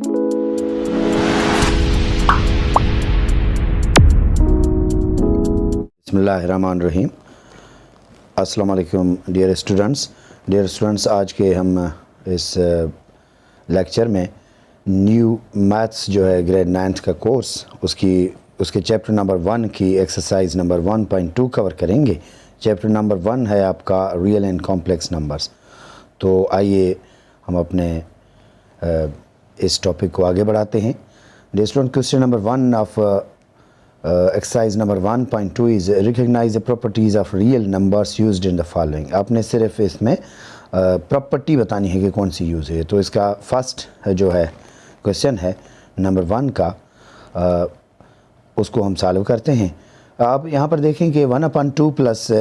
बिस्मिल्लाहिर्रहमानिर्रहीम। अस्सलाम वालेकुम डियर स्टूडेंट्स, आज के हम इस लेक्चर में न्यू मैथ्स जो है ग्रेड 9th का कोर्स उसके चैप्टर नंबर 1 की एक्सरसाइज नंबर 1.2 कवर करेंगे। चैप्टर नंबर 1 है आपका रियल एंड कॉम्प्लेक्स नंबर्स। तो आइए हम अपने इस टॉपिक को आगे बढ़ाते हैं। Dear student, question number 1 of exercise number 1.2 is recognize the properties of real numbers used in the following। आपने सिर्फ इसमें प्रॉपर्टी बतानी है कि कौन सी यूज़ है। तो इसका फर्स्ट जो है क्वेश्चन है नंबर 1 का, उसको हम सॉल्व करते हैं। आप यहाँ पर देखें कि 1/2 प्लस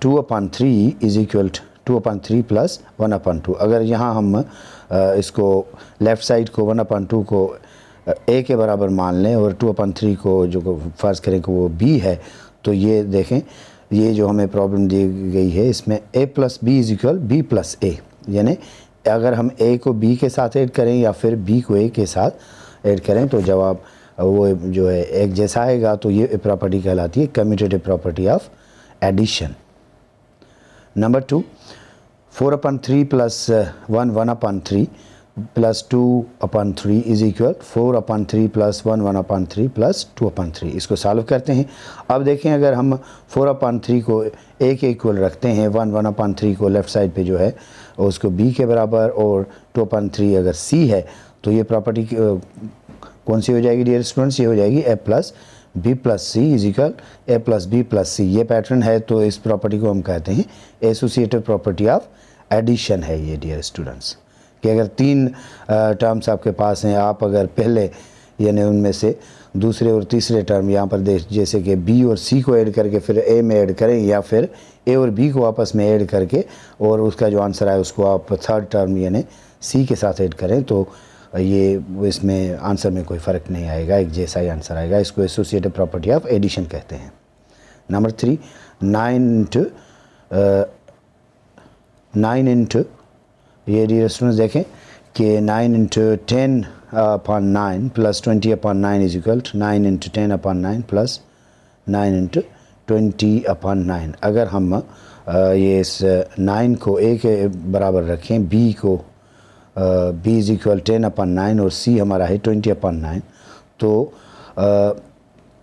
2/3 इज इक्वल 2/3 प्लस 1/2। अगर यहाँ हम इसको लेफ़्ट साइड को 1/2 को ए के बराबर मान लें और 2/3 को जो फ़र्ज़ करें कि वो बी है, तो ये देखें, ये जो हमें प्रॉब्लम दी गई है इसमें a plus B is equal B plus A, यानी अगर हम a को b के साथ ऐड करें या फिर b को a के साथ ऐड करें तो जवाब वो जो है एक जैसा आएगा। तो ये प्रॉपर्टी कहलाती है commutative property of addition. Number 2, 4/3 plus 1/3 plus 2/3 is equal 4/3 plus 1/3 plus 2/3। इसको सॉल्व करते हैं। अब देखें, अगर हम 4/3 को a के इक्वल रखते हैं, 1/3 को लेफ़्ट साइड पे जो है उसको b के बराबर और 2/3 अगर c है, तो ये प्रॉपर्टी कौन सी हो जाएगी डियर स्टूडेंट्स? ये हो जाएगी a plus b plus c is equal a plus b plus c। ये पैटर्न है, तो इस प्रॉपर्टी को हम कहते हैं एसोसिएटिव प्रॉपर्टी ऑफ एडिशन है ये डियर स्टूडेंट्स। कि अगर 3 टर्म्स आपके पास हैं, आप अगर पहले यानी उनमें से दूसरे और तीसरे टर्म यहाँ पर जैसे कि b और c को ऐड करके फिर a में ऐड करें, या फिर a और b को आपस में ऐड करके और उसका जो आंसर आए उसको आप थर्ड टर्म यानी c के साथ ऐड करें, तो ये इसमें आंसर में कोई फ़र्क नहीं आएगा, एक जैसा ही आंसर आएगा। इसको एसोसिएटिव प्रॉपर्टी ऑफ एडिशन कहते हैं। नंबर 3, 9 इंटू ये डियर स्टूडेंट्स देखें कि 9 into 10/9 plus 20/9 is equal 9 into 10/9 plus 9 into 20/9। अगर हम ये इस 9 को a के बराबर रखें, b को b इज इक्वल 10/9 और c हमारा है 20/9, तो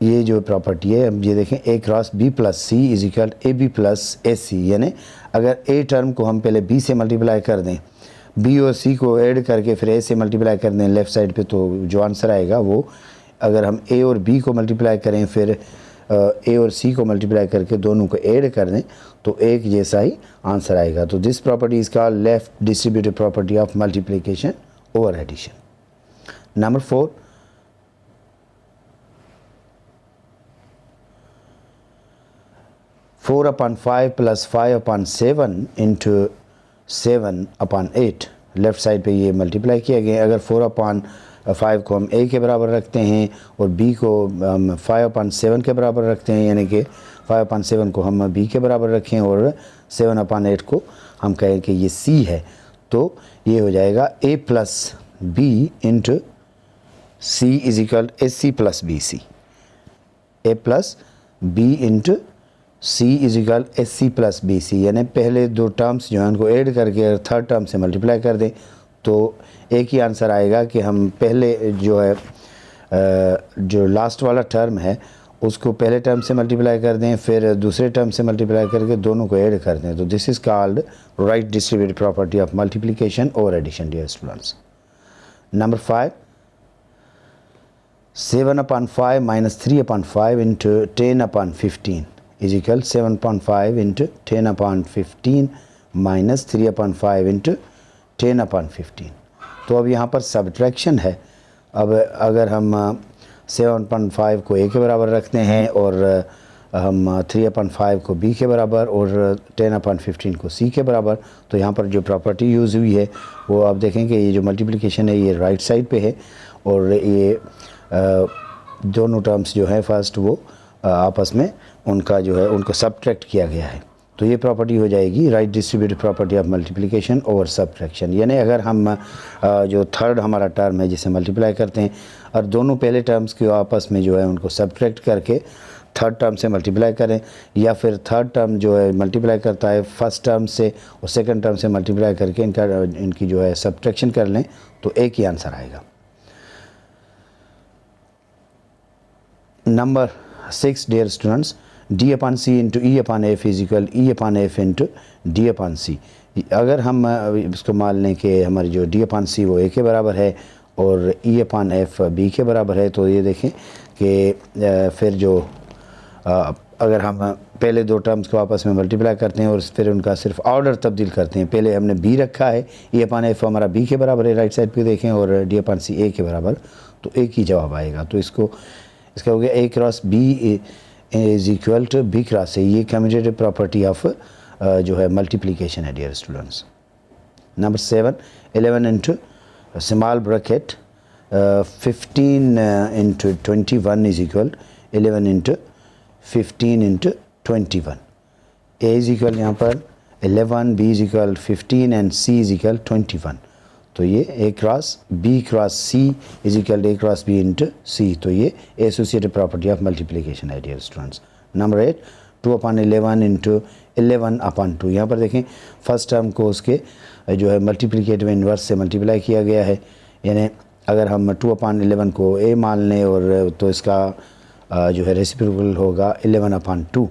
ये जो प्रॉपर्टी है, अब ये देखें a cross b plus c is equal A B plus A C. यानी अगर a टर्म को हम पहले b से मल्टीप्लाई कर दें, b और c को ऐड करके फिर a से मल्टीप्लाई कर दें लेफ़्ट साइड पे, तो जो आंसर आएगा वो, अगर हम a और b को मल्टीप्लाई करें फिर a और c को मल्टीप्लाई करके दोनों को ऐड कर दें, तो एक जैसा ही आंसर आएगा। तो this property is called left distributive property of multiplication over addition. Number 4, 4/5 plus 5/7 into 7/8 left side पे ये मल्टीप्लाई किया गया। अगर 4/5 को हम a के बराबर रखते हैं और b को हम 5/7 के बराबर रखते हैं, यानी कि 5/7 को हम b के बराबर रखें और 7/8 को हम कहें कि ये c है, तो ये हो जाएगा a plus b into c is equal A C plus B C. a plus b into c is equal S C plus B C, यानी पहले 2 टर्म्स जो हैं उनको ऐड करके थर्ड टर्म से मल्टीप्लाई कर दें, तो एक ही आंसर आएगा कि हम पहले जो है जो लास्ट वाला टर्म है उसको पहले टर्म से मल्टीप्लाई कर दें, फिर दूसरे टर्म से मल्टीप्लाई करके दोनों को ऐड कर दें। तो this is called right distributive property of multiplication और addition dear students. Number 5, 7/5 minus 3/5 into 10/15 is equal 7/5 into 10/15 minus 3/5 into 10/15। तो अब यहाँ पर सब्ट्रैक्शन है। अब अगर हम 7/5 को a के बराबर रखते हैं और हम 3/5 को b के बराबर और 10/15 को c के बराबर, तो यहाँ पर जो प्रॉपर्टी यूज़ हुई है वो आप देखें कि ये जो मल्टीप्लिकेशन है ये राइट साइड पे है और ये दोनों टर्म्स जो हैं फर्स्ट वो आपस में उनका जो है उनको सब्ट्रैक्ट किया गया है। तो ये प्रॉपर्टी हो जाएगी right distributive property of multiplication over subtraction. यानी अगर हम जो थर्ड हमारा टर्म है जिसे मल्टीप्लाई करते हैं और दोनों पहले टर्म्स के आपस में जो है उनको सब्ट्रैक्ट करके थर्ड टर्म से मल्टीप्लाई करें, या फिर थर्ड टर्म जो है मल्टीप्लाई करता है फर्स्ट टर्म से और सेकंड टर्म से मल्टीप्लाई करके इनकी जो है सब्ट्रैक्शन कर लें तो एक ही आंसर आएगा। Number 6 dear students, d upon C into E upon F is equal E upon F into D upon C. अगर हम इसको मान लें कि हमारी जो d अपॉन सी वो a के बराबर है और e अपॉन एफ b के बराबर है, तो ये देखें कि फिर जो अगर हम पहले दो टर्म्स को आपस में मल्टीप्लाई करते हैं और फिर उनका सिर्फ ऑर्डर तब्दील करते हैं, पहले हमने b रखा है, e अपॉन एफ हमारा b के बराबर है राइट साइड पे देखें और d अपॉन सी a के बराबर, तो एक ही जवाब आएगा। तो इसका हो गया a cross b is equal to b cross a। ये कम्यूटेटिव प्रॉपर्टी ऑफ जो है मल्टीप्लिकेशन है dear students. Number 7, 11 into small bracket 15 into 21 is equal 11 into 15 into 21। a is equal यहाँ पर 11, b is equal 15 and c is equal 21। तो ये a cross c is equal a cross b into c। तो ये associative property of multiplication है dear students. Number 8, 2 upon 11 into 11 upon 2। यहाँ पर देखें फर्स्ट टर्म को उसके जो है मल्टीप्लिकेटिव इन्वर्स से मल्टीप्लाई किया गया है। यानी अगर हम 2 अपॉन 11 को a मान लें और तो इसका जो है रेसिप्रोकल होगा 11 अपॉन 2।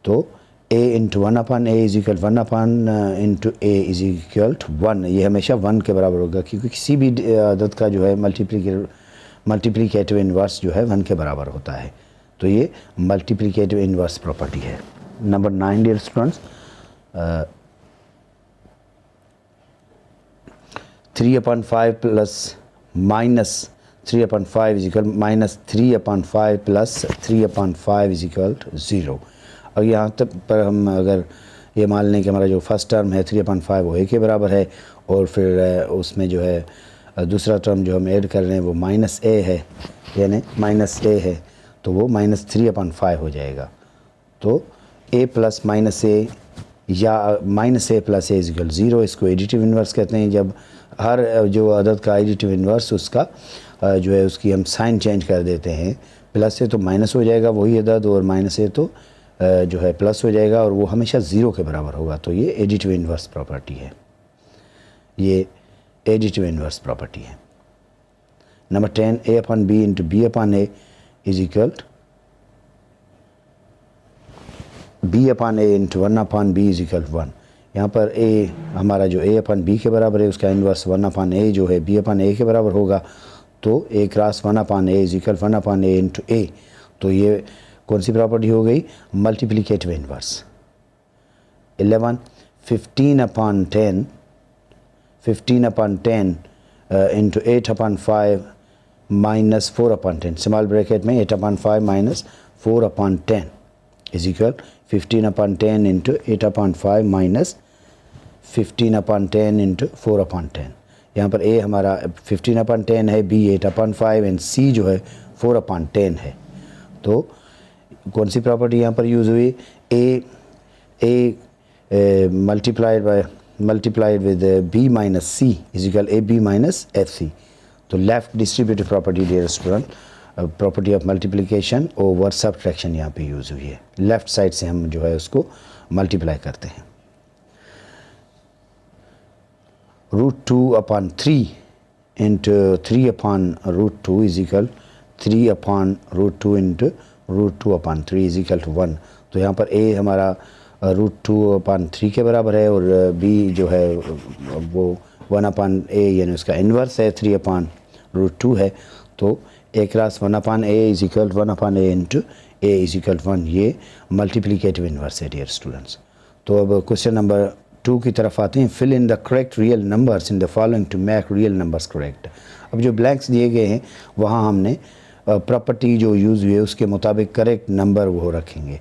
तो a into 1 upon a is equal 1 upon into a is equal to 1। ये हमेशा 1 के बराबर होगा क्योंकि किसी भी अदद का जो है मल्टीप्लिकेटिव इन्वर्स जो है 1 के बराबर होता है। तो ये मल्टीप्लिकेटिव इन्वर्स प्रॉपर्टी है। Number 9 dear students, 3 upon 5 plus minus 3 upon 5 is equal minus 3 upon 5 plus 3 upon 5 is equal 0। और यहाँ तक पर हम अगर ये मान लें कि हमारा जो फर्स्ट टर्म है 3 अपॉन 5 वो a के बराबर है और फिर उसमें जो है दूसरा टर्म जो हम ऐड कर रहे हैं वो माइनस a है, यानी माइनस a है, तो वो माइनस 3 अपॉन 5 हो जाएगा। तो a प्लस माइनस a या minus a plus a is equal 0, इसको एडिटिव इन्वर्स कहते हैं। जब हर जो अदद का एडिटिव इन्वर्स उसका जो है उसकी हम साइन चेंज कर देते हैं, प्लस से तो माइनस हो जाएगा वही अदद और माइनस से तो जो है प्लस हो जाएगा और वो हमेशा 0 के बराबर होगा। तो ये एडिटिव इन्वर्स प्रॉपर्टी है, ये एडिटिव इन्वर्स प्रॉपर्टी है। Number 10, a upon b into b upon a is equal b upon a into 1 upon b is equal 1। यहाँ पर a हमारा जो a अपॉन b के बराबर है उसका इन्वर्स 1 अपॉन a जो है b अपॉन a के बराबर होगा। तो a cross 1 upon a is equal 1 upon a into a। तो ये कौन सी प्रॉपर्टी हो गई? Multiplicative inverse. 11, 15 upon 10 into 8 upon 5 minus 4 upon 10, small bracket में 8 upon 5 minus 4 upon 10 is equal 15 upon 10 into 8 upon 5 minus 15 upon 10 into 4 upon 10। यहाँ पर a हमारा 15 upon 10 है, b 8 अपॉन 5 एंड c जो है 4 अपॉन 10 है। तो कौन सी प्रॉपर्टी यहाँ पर यूज़ हुई? a multiplied with b minus c is equal a b minus f c। तो left distributive property dear student, property of multiplication over subtraction यहाँ पे यूज़ हुई है। लेफ़्ट साइड से हम जो है उसको मल्टीप्लाई करते हैं। √2 upon 3 into 3 upon √2 is equal 3 upon √2 into √2 upon 3 is equal to 1। तो यहाँ पर a हमारा √2 अपॉन 3 के बराबर है और b जो है वो 1 अपॉन a यानी उसका इन्वर्स है 3 अपॉन √2 है। तो a cross 1 upon a is equal 1 upon a into a is equal 1। ये मल्टीप्लिकेटिव इन्वर्स है डियर स्टूडेंट्स। तो अब क्वेश्चन नंबर 2 की तरफ आते हैं। Fill in the correct real numbers in the following to make real numbers correct. अब जो ब्लैंक्स दिए गए हैं वहाँ हमने प्रॉपर्टी जो यूज़ हुई है उसके मुताबिक करेक्ट नंबर वो रखेंगे।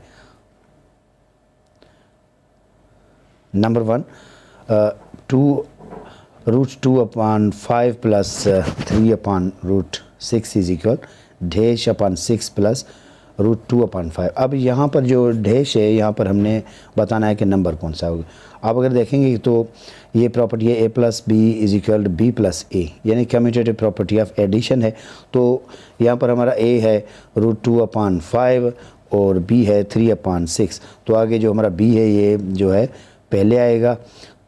Number 1, 2√2 upon 5 plus 3 upon √6 is equal dash upon 6 plus √2/5। अब यहाँ पर जो डैश है यहाँ पर हमने बताना है कि नंबर कौन सा होगा। आप अगर देखेंगे तो ये प्रॉपर्टी है a+b = b+a, यानी कम्यूटेटिव प्रॉपर्टी ऑफ एडिशन है। तो यहाँ पर हमारा a है √2/5 और b है 3/6। तो आगे जो हमारा b है ये जो है पहले आएगा,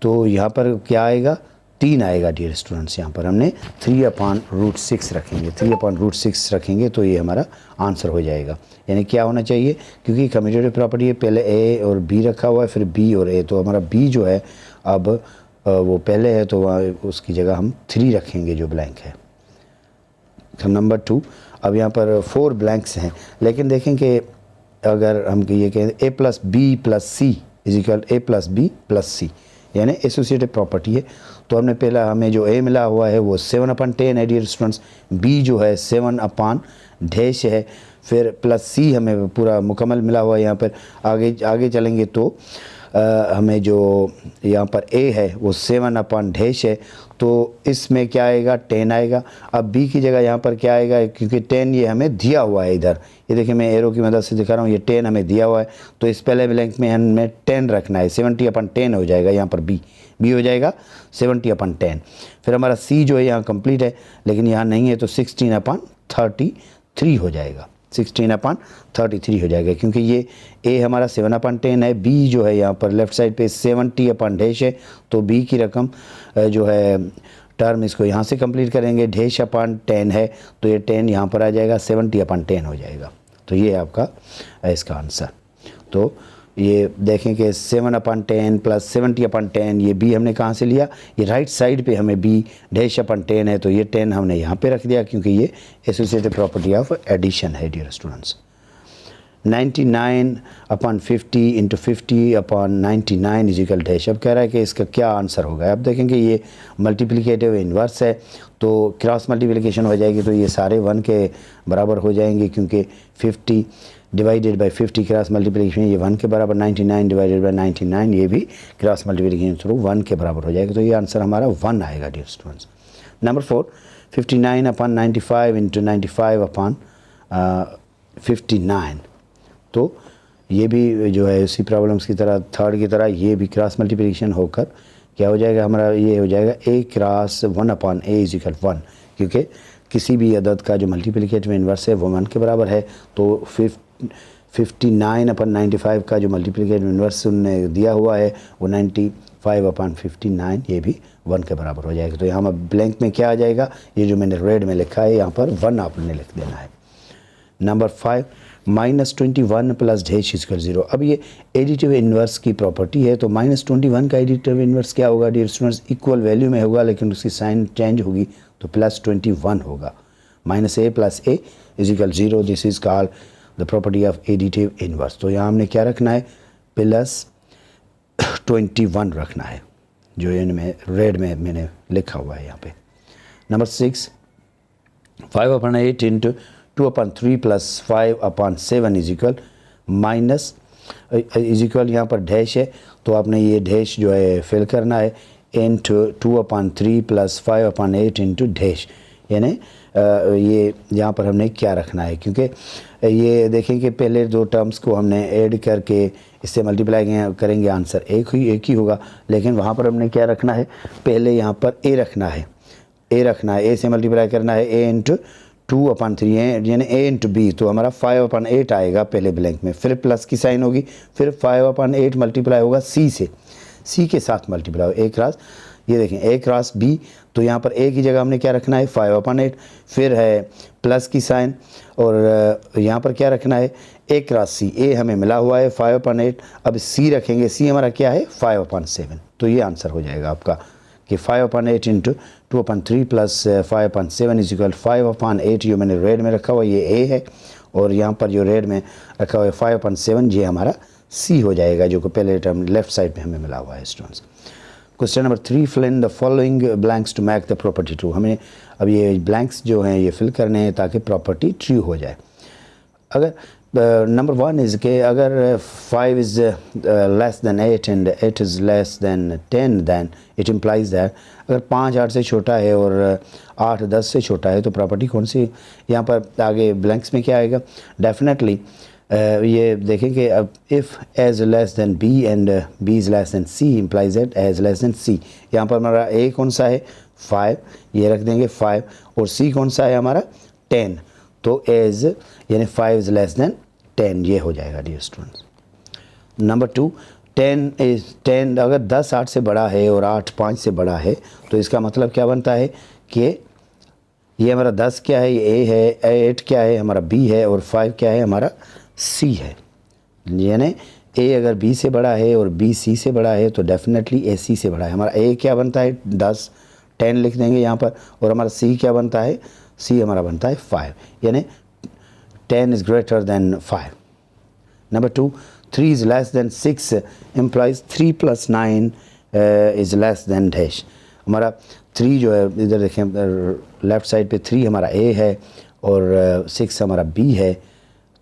तो यहाँ पर क्या आएगा 3 आएगा डियर स्टूडेंट्स। यहाँ पर हमने 3/√6 रखेंगे, 3/√6 रखेंगे तो ये हमारा आंसर हो जाएगा। यानी क्या होना चाहिए, क्योंकि कम्यूटेटिव प्रॉपर्टी है पहले a और b रखा हुआ है फिर b और a, तो हमारा b जो है अब वो पहले है तो वहाँ उसकी जगह हम 3 रखेंगे जो ब्लैंक है। नंबर 2, अब यहाँ पर 4 ब्लैंक्स हैं, लेकिन देखें कि अगर हम ये कहें a+b+c = a+b+c यानी एसोसिएटिव प्रॉपर्टी है, तो हमने पहला हमें जो a मिला हुआ है वो 7/10 है डियर स्टूडेंट्स, b जो है 7/डैश है, फिर +c हमें पूरा मुकम्मल मिला हुआ है। यहाँ पर आगे चलेंगे तो हमें जो यहाँ पर a है वो 7/डैश है, तो इसमें क्या आएगा 10 आएगा। अब b की जगह यहाँ पर क्या आएगा, क्योंकि 10 ये हमें दिया हुआ है इधर, ये देखिए मैं एरो की मदद से दिखा रहा हूँ, ये 10 हमें दिया हुआ है, तो इस पहले ब्लैंक में हमें 10 रखना है, 70/10 हो जाएगा यहाँ पर b हो जाएगा 70/10। फिर हमारा c जो है यहाँ कंप्लीट है लेकिन यहाँ नहीं है, तो 16/33 हो जाएगा, 16/33 हो जाएगा, क्योंकि ये a हमारा 7/10 है, b जो है यहाँ पर लेफ़्ट साइड पे 70/डैश है, तो b की रकम जो है टर्म इसको यहाँ से कंप्लीट करेंगे, डैश/10 है तो ये 10 यहाँ पर आ जाएगा, 70/10 हो जाएगा। तो ये आपका इसका आंसर। तो ये देखें कि 7/10 + 70/10 ये b हमने कहाँ से लिया, ये राइट साइड पे हमें b डैश/10 है, तो ये 10 हमने यहाँ पे रख दिया क्योंकि ये एसोसिएटिव प्रॉपर्टी ऑफ एडिशन है डियर स्टूडेंट्स। 99/50 × 50/99 डैश। अब कह रहा है कि इसका क्या आंसर होगा। अब देखेंगे ये मल्टीप्लिकेटिव इन्वर्स है, तो क्रॉस मल्टीप्लिकेशन हो जाएगी तो ये सारे 1 के बराबर हो जाएंगे, क्योंकि 50 / 50 क्रॉस मल्टीप्लिकेशन ये 1 के बराबर, 99 / 99 ये भी क्रॉस मल्टीप्लिकेशन थ्रू 1 के बराबर हो जाएगा, तो ये आंसर हमारा 1 आएगा डियर स्टूडेंट्स। नंबर 4, 59/95 × 95/59, तो ये भी जो है उसी प्रॉब्लम्स की तरह थर्ड की तरह ये भी क्रॉस मल्टीप्लिकेशन होकर क्या हो जाएगा हमारा, ये हो जाएगा a क्रॉस 1/a = 1, क्योंकि किसी भी अदद का जो मल्टीप्लिकेटिव इन्वर्स है वो 1 के बराबर है, तो 59/95 का जो मल्टीप्लिकेटिव इन्वर्स उन्होंने दिया हुआ है वो 95/59 ये भी 1 के बराबर हो जाएगा। तो यहाँ ब्लैंक में क्या आ जाएगा, ये जो मैंने रेड में लिखा है यहाँ पर 1 आपने लिख देना है। Number 5, -21 + dash = 0। अब ये एडिटिव इन्वर्स की प्रॉपर्टी है, तो -21 का एडिटिव इन्वर्स क्या होगा डियर स्टूडेंट्स, इक्वल वैल्यू में होगा लेकिन उसकी साइन चेंज होगी तो +21 होगा। -a + a = 0, this is called the property of additive inverse. तो यहाँ हमने क्या रखना है, +21 रखना है, जो इनमें रेड में मैंने लिखा हुआ है यहाँ पे। नंबर 6, 5/8 × 2/3 + 5/7 = यहाँ पर डैश है, तो आपने ये डैश जो है फिल करना है, × 2/3 + 5/8 × डैश, यानी ये यहाँ पर हमने क्या रखना है, क्योंकि ये देखें कि पहले 2 टर्म्स को हमने ऐड करके इससे मल्टीप्लाई करेंगे, आंसर एक ही होगा, लेकिन वहाँ पर हमने क्या रखना है, पहले यहाँ पर a रखना है, a से मल्टीप्लाई करना है, a × 2/3 यानी a × b, तो हमारा 5/8 आएगा पहले ब्लैंक में, फिर प्लस की साइन होगी, फिर 5/8 मल्टीप्लाई होगा c से, c के साथ मल्टीप्लाई होगा a क्रॉस, ये देखें a क्रॉस b, तो यहाँ पर a की जगह हमने क्या रखना है 5/8, फिर है प्लस की साइन, और यहाँ पर क्या रखना है a क्रॉस c, a हमें मिला हुआ है 5/8, अब c रखेंगे, c हमारा क्या है 5/7, तो ये आंसर हो जाएगा आपका कि 5/8 × 2/3 + 5/7 = 5/8, जो मैंने रेड में रखा हुआ ये a है, और यहाँ पर जो रेड में रखा हुआ है 5/7 ये हमारा c हो जाएगा, जो कि पहले टर्म लेफ्ट साइड पे हमें मिला हुआ है students. Question number 3, fill in the following blanks to make the property true. हमें अब ये ब्लैंक्स जो हैं ये फिल करने हैं ताकि प्रॉपर्टी ट्रू हो जाए। अगर नंबर वन इज़ के अगर 5 is less than 8 and 8 is less than 10 then it implies that अगर 5 8 से छोटा है और 8 10 से छोटा है तो प्रॉपर्टी कौन सी, यहाँ पर आगे ब्लैंक्स में क्या आएगा, डेफिनेटली ये देखें कि अब if a is less than b and b is less than c implies that a is less than c. यहाँ पर हमारा ए कौन सा है 5, ये रख देंगे 5, और सी कौन सा है हमारा 10, तो एज यानी 5 इज़ लेस दैन 10 ये हो जाएगा डियर स्टूडेंट्स। नंबर 2 10 अगर 10 8 से बड़ा है और 8 5 से बड़ा है तो इसका मतलब क्या बनता है कि ये हमारा 10 क्या है, ये ए है, 8 क्या है हमारा बी है, और 5 क्या है हमारा सी है। यानी ए अगर बी से बड़ा है और बी सी से बड़ा है तो डेफिनेटली ए सी से बड़ा है। हमारा ए क्या बनता है 10 लिख देंगे यहाँ पर, और हमारा सी क्या बनता है, सी हमारा बनता है 5, यानी 10 is greater than 5. Number 2 3 is less than 6 implies 3 plus 9 is less than dash। हमारा 3 जो है इधर देखें लेफ़्ट साइड पे 3 हमारा A है और 6 हमारा B है,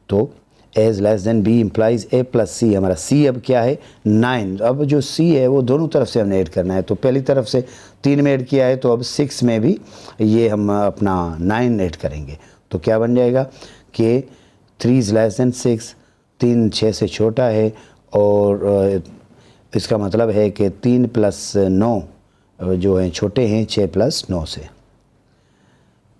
तो A is less than B implies A plus C। हमारा C अब क्या है 9। अब जो C है वो दोनों तरफ से हमने ऐड करना है, तो पहली तरफ से 3 में ऐड किया है तो अब 6 में भी ये हम अपना 9 ऐड करेंगे, तो क्या बन जाएगा कि 3 इज़ लेस दैन 6, 3 6 से छोटा है, और इसका मतलब है कि 3 प्लस 9 जो हैं छोटे हैं 6 प्लस 9 से।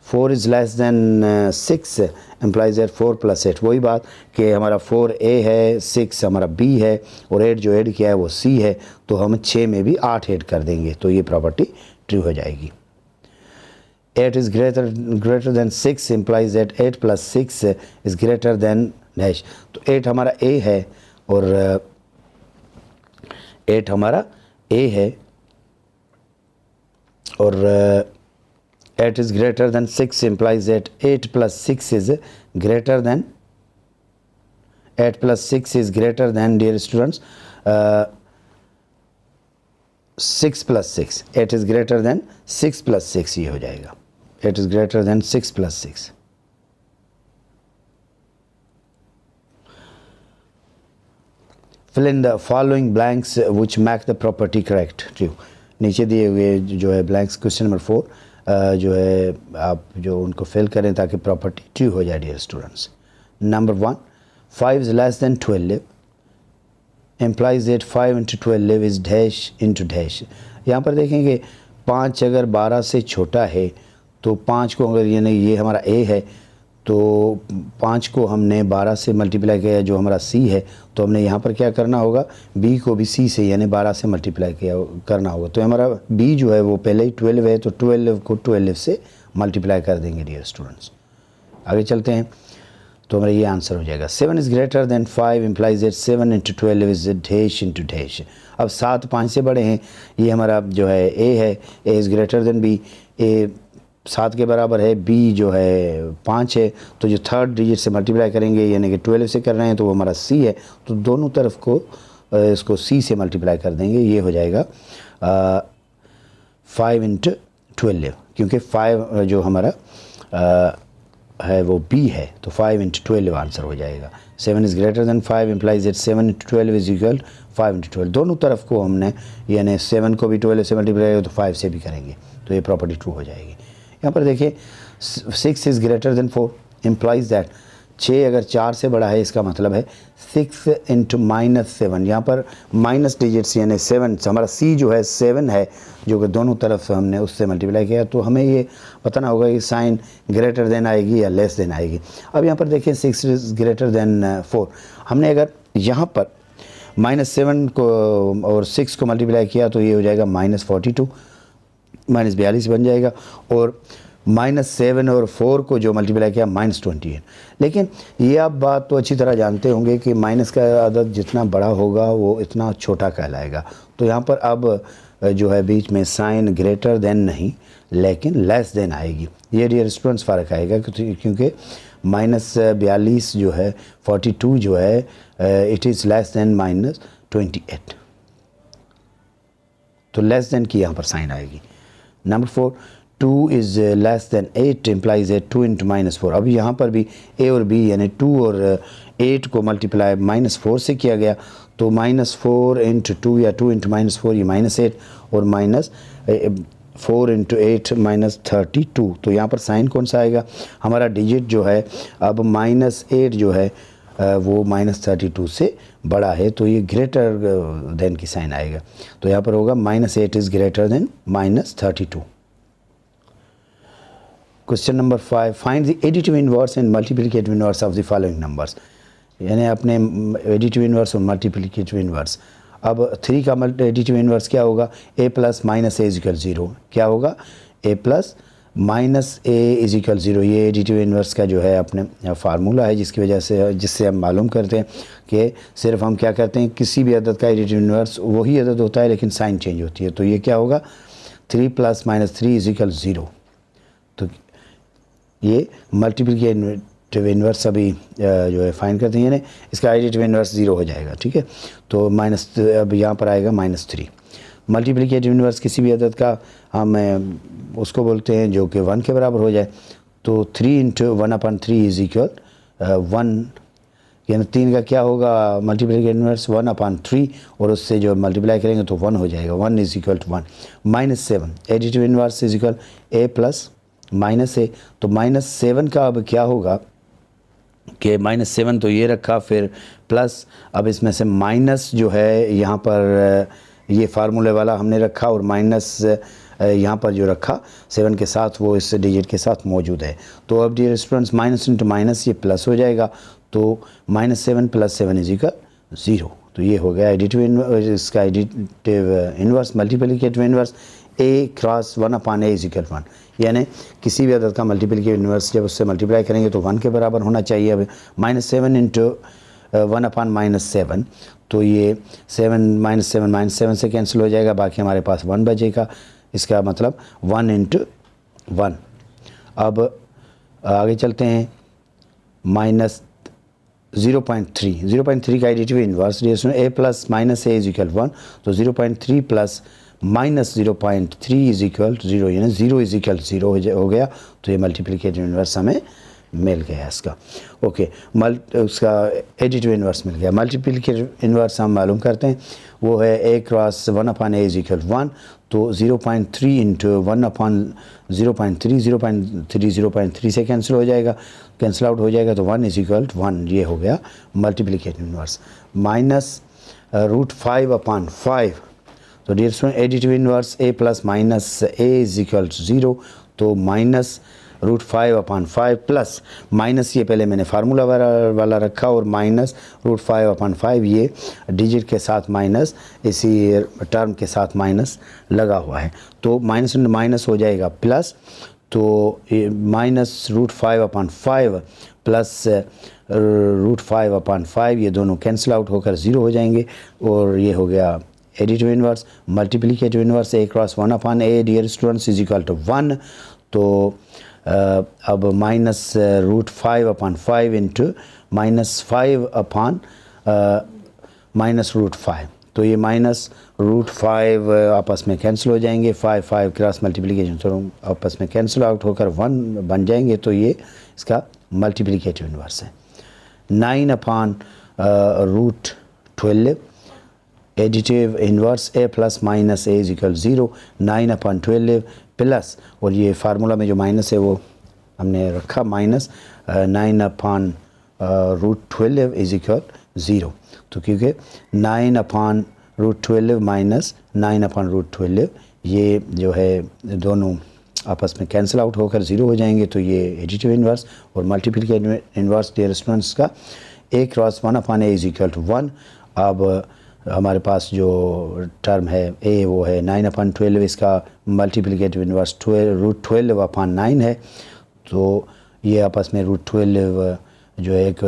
4 इज़ लेस दैन 6 एम्प्लाइज दैट 4 प्लस 8, वही बात कि हमारा 4 ए है, 6 हमारा बी है, और 8 जो ऐड किया है वो सी है, तो हम 6 में भी 8 ऐड कर देंगे, तो ये प्रॉपर्टी ट्रू हो जाएगी। 8 is greater than 6 implies that 8 plus 6 is greater than dash। तो 8 हमारा A है और 8 हमारा A है और 8 is greater than 6 implies that 8 plus 6 is greater than 8 plus 6 is greater than dear students 6 plus 6, 8 is greater than 6 plus 6 ये हो जाएगा, 8 is greater than 6 plus 6। Fill in the following blanks which make the property correct true। नीचे दिए हुए जो है blanks question number 4 जो है आप जो उनको फिल करें ताकि प्रॉपर्टी ट्रू हो जाए dear students. Number 1 5 is less than 12 implies that 5 into 12 is dash into dash। यहाँ पर देखेंगे 5 अगर 12 से छोटा है तो 5 को अगर यानी ये हमारा A है तो 5 को हमने 12 से मल्टीप्लाई किया जो हमारा C है, तो हमने यहाँ पर क्या करना होगा B को भी C से यानी 12 से मल्टीप्लाई किया करना होगा, तो हमारा B जो है वो पहले ही 12 है तो 12 को 12 से मल्टीप्लाई कर देंगे डियर स्टूडेंट्स। आगे चलते हैं तो हमारा ये आंसर हो जाएगा 7 is greater than 5 implies that 7 into 12 is dash into dash। अब 7 5 से बड़े हैं, ये हमारा जो है A है, A is greater than B, A 7 के बराबर है, B जो है 5 है, तो जो थर्ड डिजिट से मल्टीप्लाई करेंगे यानी कि 12 से कर रहे हैं तो वो हमारा C है, तो दोनों तरफ को इसको C से मल्टीप्लाई कर देंगे, ये हो जाएगा 5 into 12, क्योंकि 5 जो हमारा है वो B है, तो 5 into 12 आंसर हो जाएगा। 7 is greater than 5 implies that 7 into 12 is equal 5 into 12। दोनों तरफ को हमने यानी 7 को भी 12 से मल्टीप्लाई तो 5 से भी करेंगे, तो ये प्रॉपर्टी ट्रू हो जाएगी। यहाँ पर देखिए 6 is greater than 4 implies that 6 अगर 4 से बड़ा है इसका मतलब है 6 into -7। यहाँ पर माइनस डिजिट्स यानी 7 हमारा C जो है 7 है जो कि दोनों तरफ हमने उससे मल्टीप्लाई किया, तो हमें ये बताना होगा कि साइन ग्रेटर देन आएगी या लेस देन आएगी। अब यहाँ पर देखिए 6 इज़ ग्रेटर देन 4, हमने अगर यहाँ पर -7 को और 6 को मल्टीप्लाई किया तो ये हो जाएगा -42 -42 बन जाएगा, और -7 और 4 को जो मल्टीप्लाई किया -28। लेकिन ये आप बात तो अच्छी तरह जानते होंगे कि माइनस का अदद जितना बड़ा होगा वो इतना छोटा कहलाएगा, तो यहाँ पर अब जो है बीच में साइन ग्रेटर देन नहीं लेकिन लेस देन आएगी, ये डियर स्टूडेंट्स फ़र्क आएगा क्योंकि -42 जो है 42 जो है इट इज़ लेस देन -28, तो लेस देन की यहाँ पर साइन आएगी। Number 4 2 is less than 8 implies है 2 इंटू -4। अब यहाँ पर भी ए और बी यानी 2 और 8 को मल्टीप्लाई -4 से किया गया, तो -4 इंटू 2 या 2 इंटू -4 ये -8 और -4 इंटू 8 -32। तो यहाँ पर साइन कौन सा आएगा? हमारा डिजिट जो है अब -8 जो है वो -32 से बड़ा है, तो ये ग्रेटर देन की साइन आएगा। तो यहाँ पर होगा -8 is greater than -32। Question number 5, find the additive inverse and multiplicative inverse of the following numbers. यानी अपने एडिटिव इनवर्स और मल्टीप्लिकेटिव इनवर्स। अब 3 का एडिटिव इनवर्स क्या होगा? a plus minus A is equal 0। क्या होगा? a plus minus A is equal 0। ये एडिटिव इनवर्स का जो है अपने फार्मूला है, जिसकी वजह से जिससे हम मालूम करते हैं कि सिर्फ हम क्या करते हैं, किसी भी अदद का एडिटिव इनवर्स वही अदद होता है लेकिन साइन चेंज होती है। तो ये क्या होगा? 3 प्लस माइनस 3 इजिकल 0। तो ये मल्टीप्लिकेटिव इनवर्स अभी जो है फाइंड करते हैं, इसका एडिटिव इनवर्स 0 हो जाएगा। ठीक है, तो अब यहाँ पर आएगा -3। मल्टीप्लिकेटिव इनवर्स किसी भी अदद का हम उसको बोलते हैं जो कि 1 के बराबर हो जाए। तो 3 इंटू 1/3 इज इक्वल 1, यानी 3 का क्या होगा मल्टीप्लिकेटिव इनवर्स? 1/3, और उससे जो मल्टीप्लाई करेंगे तो 1 हो जाएगा। 1 is equal to 1। -7 additive inverse is equal a plus -a। तो -7 का अब क्या होगा कि -7 तो ये रखा, फिर प्लस अब इसमें से माइनस जो है यहाँ पर ये फार्मूले वाला हमने रखा, और माइनस यहाँ पर जो रखा 7 के साथ वो इस डिजिट के साथ मौजूद है। तो अब dear students minus into minus ये प्लस हो जाएगा, तो -7 + 7 इज इक्वल 0। तो ये हो गया इसका additive inverse multiplicative inverse a cross 1/a is equal 1। यानी किसी भी अदद का मल्टीप्लिकेटिव इनवर्स जब उससे मल्टीप्लाई करेंगे तो 1 के बराबर होना चाहिए। अब -7 इंटू 1/-7, तो ये 7 से कैंसिल हो जाएगा, बाकी हमारे पास 1 बचेगा। इसका मतलब 1 इंटू 1। अब आगे चलते हैं, -0.3 का additive inverse a plus -a is equal 1। तो 0.3 प्लस -0.3 इज इक्वल 0, यानी 0 इज इक्वल 0 हो गया। तो ये मल्टीप्लिकेटिव इनवर्स हमें मिल गया इसका। ओके, उसका एडिटिव इनवर्स मिल गया। मल्टीप्लिकेटिव इनवर्स हम मालूम करते हैं, वो है a cross 1/a is equal 1। तो 0.3 इंटू 1/0.3, 0.3 से कैंसिल हो जाएगा, कैंसिल आउट हो जाएगा, तो 1 इज इक्वल 1। ये हो गया मल्टीप्लिकेटिव इनवर्स। -√5/5। तो dear student additive inverse a plus -a is equal 0। तो -√5/5 प्लस माइनस, ये पहले मैंने फार्मूला वाला रखा, और -√5/5 ये डिजिट के साथ माइनस, इसी टर्म के साथ माइनस लगा हुआ है। तो माइनस इंटू माइनस हो जाएगा प्लस, तो -√5/5 प्लस √5/5 ये दोनों कैंसिल आउट होकर 0 हो जाएंगे, और ये हो गया additive inverse. Multiplicative inverse a cross 1/a dear students is equal to 1। तो अब -√5/5 इंटू -5/-√5। तो ये -√5 आपस में कैंसिल हो जाएंगे, 5 क्रॉस मल्टीप्लिकेशन तो आपस में कैंसिल आउट होकर 1 बन जाएंगे। तो ये इसका मल्टीप्लिकेटिव इनवर्स है। 9/√12 additive inverse a plus -a is equal 0। 9/12 plus, और ये फार्मूला में जो माइनस है वो हमने रखा, माइनस 9/√12 इज इक्वल 0। तो क्योंकि 9/√12 माइनस 9/√12 ये जो है दोनों आपस में कैंसिल आउट होकर 0 हो जाएंगे। तो ये एडिटिव इनवर्स और मल्टीप्लिकेटिव इनवर्स डियर स्टूडेंट्स का a cross 1/a is equal to 1। अब हमारे पास जो टर्म है a वो है 9/12, इसका मल्टीप्लिकेटिव इनवर्स √12/9 है। तो ये आपस में √12 जो है एक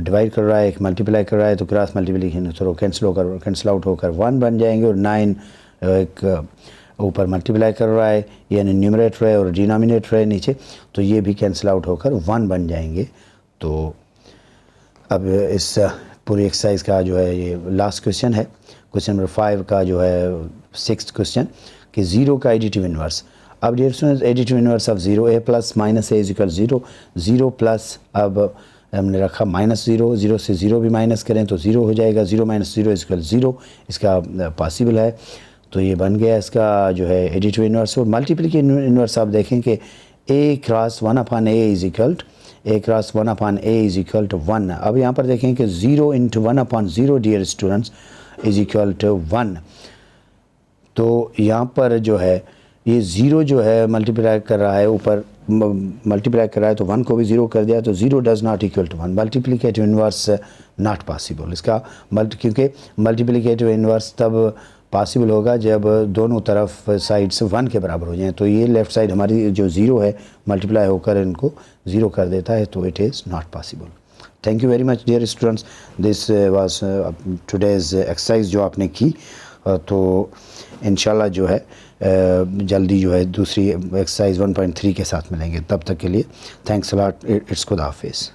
डिवाइड कर रहा है, एक मल्टीप्लाई कर रहा है, तो क्रॉस मल्टीप्लिकेशन थोड़ा कैंसिल आउट होकर 1 बन जाएंगे, और 9 एक ऊपर मल्टीप्लाई कर रहा है, यानी न्यूमरेटर है और डिनोमिनेटर है नीचे, तो ये भी कैंसिल आउट होकर 1 बन जाएंगे। तो अब इस पूरी एक्सरसाइज का जो है ये लास्ट क्वेश्चन है, क्वेश्चन नंबर 5 का जो है 6th क्वेश्चन कि 0 का एडिटिव इनवर्स। अब dear students additive inverse of 0 a plus minus a is equal 0, 0 plus अब हमने रखा -0, 0 से 0 भी माइनस करें तो 0 हो जाएगा, 0 माइनस 0 इज इक्वल 0, इसका पॉसिबल है। तो ये बन गया इसका जो है एडिटिव इनवर्स। और मल्टीप्लिकेटिव इनवर्स आप देखें कि a cross 1/a is equal a cross 1/a is equal to 1। अब यहाँ पर देखें कि 0 into 1/0 dear students is equal to 1। तो यहाँ पर जो है ये 0 जो है मल्टीप्लाई कर रहा है, ऊपर मल्टीप्लाई कर रहा है तो 1 को भी 0 कर दिया, तो 0 does not equal to 1। Multiplicative inverse not possible इसका क्योंकि मल्टीप्लिकेटिव इनवर्स तब पॉसिबल होगा जब दोनों तरफ साइड्स 1 के बराबर हो जाएं। तो ये लेफ़्ट साइड हमारी जो 0 है मल्टीप्लाई होकर इनको 0 कर देता है, तो it is not possible. Thank you very much dear students, this was today's exercise जो आपने की। तो इंशाल्लाह जो है जल्दी जो है दूसरी एक्सरसाइज 1.3 के साथ मिलेंगे। तब तक के लिए थैंक्स अ लॉट, इट्स खुदा हाफिज़।